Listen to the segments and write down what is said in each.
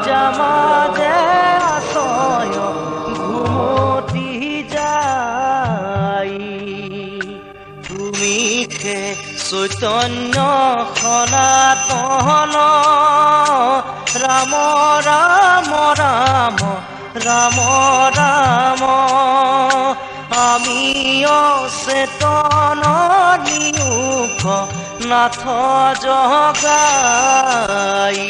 জামাজে আছয় ঘুমতি যাই তুমি খে চৈতন্য সনাতন ৰাম ৰাম ৰাম ৰাম ৰাম আমি অচেতন নিয়োগ নাথ জগাই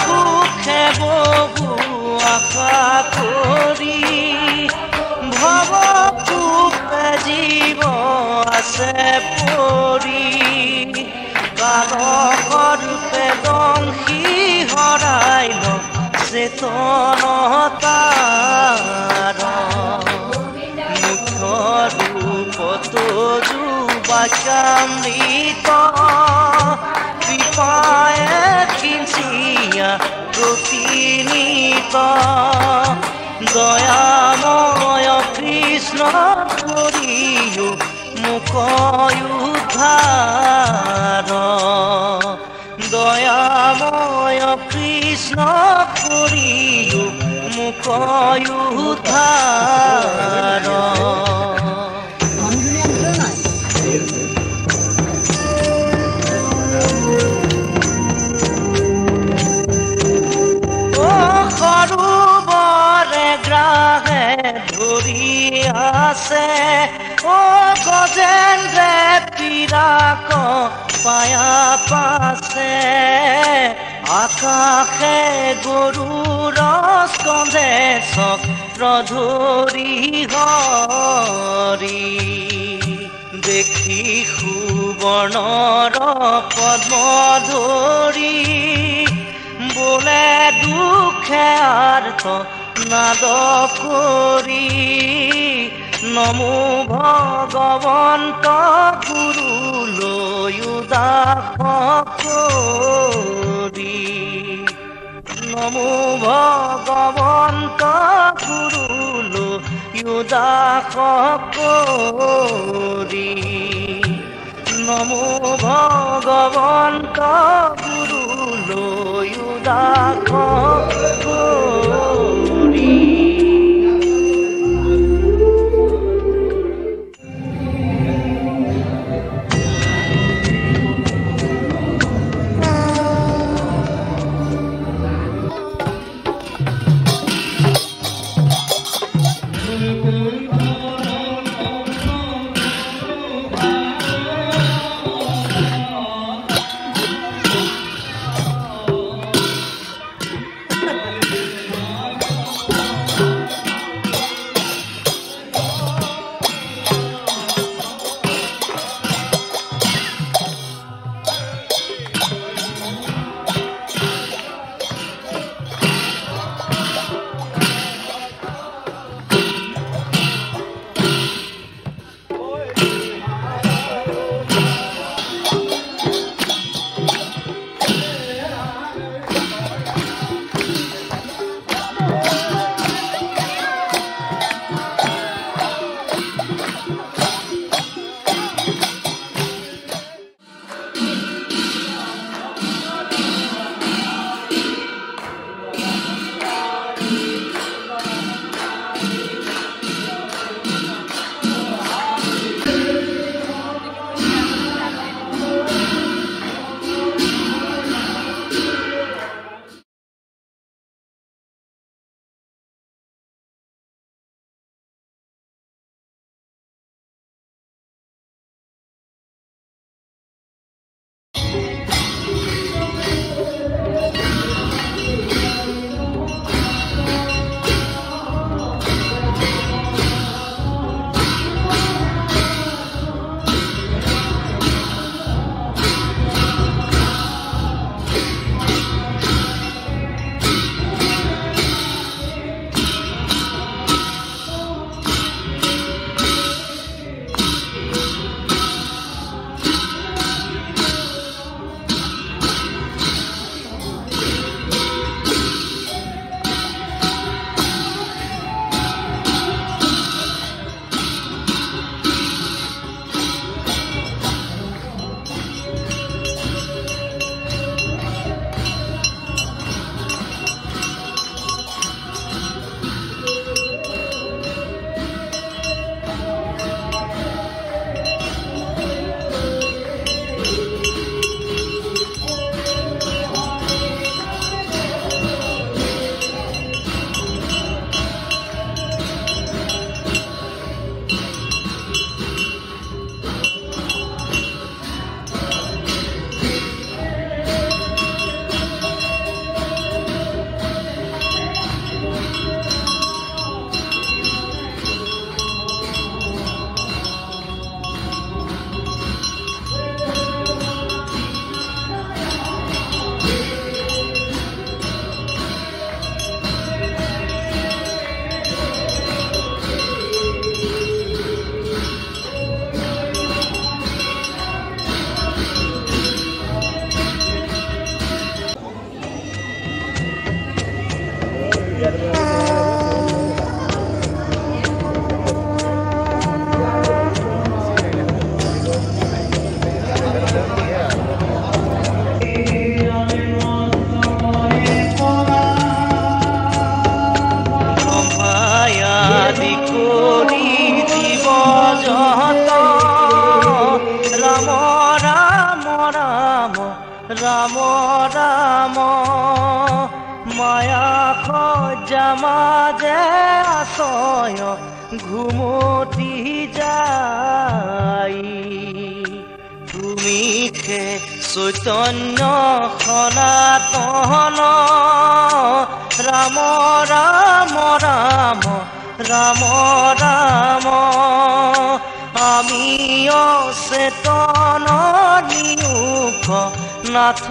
সুখে বহু আশা কৰি ভৱ সুখে জীৱ আছে পৰি কালকৰূপে দংশী হৰাইল চেতনতাৰ মুখ্য ৰূপতো যুবাকামৃত কৃপায়ে কিঞ্চিয়া প্ৰতিনিত দয়াময় কৃষ্ণ কৰিও মুখ উদ্ধাৰ দয়াময় কৃষ্ণ কৰিও মুখ উদ্ধাৰ ধৰি আছে ও গজেন্দ্ৰে পিৰাক পায়া পাছে আকাশে গৰুৰ স্কন্ধে চক্ৰ ধৰি হৰি দেখি সুবৰ্ণৰ পদ্ম ধৰি বোলে দুখে আৰ্থ নাদ কৰি নমো ভগৱন্ত গুৰুলৈ উদাস কৰি নমো ভগৱন্ত গুৰুলৈ উদাস কৰি নমো ভগৱন্ত গুৰুলৈ উদাস কৰি জামাজে আছয় ঘুমতি যাই তুমি খে চৈতন্য সনাতন ৰাম ৰাম ৰাম ৰাম ৰাম আমি অচেতন নিয়োগ নাথ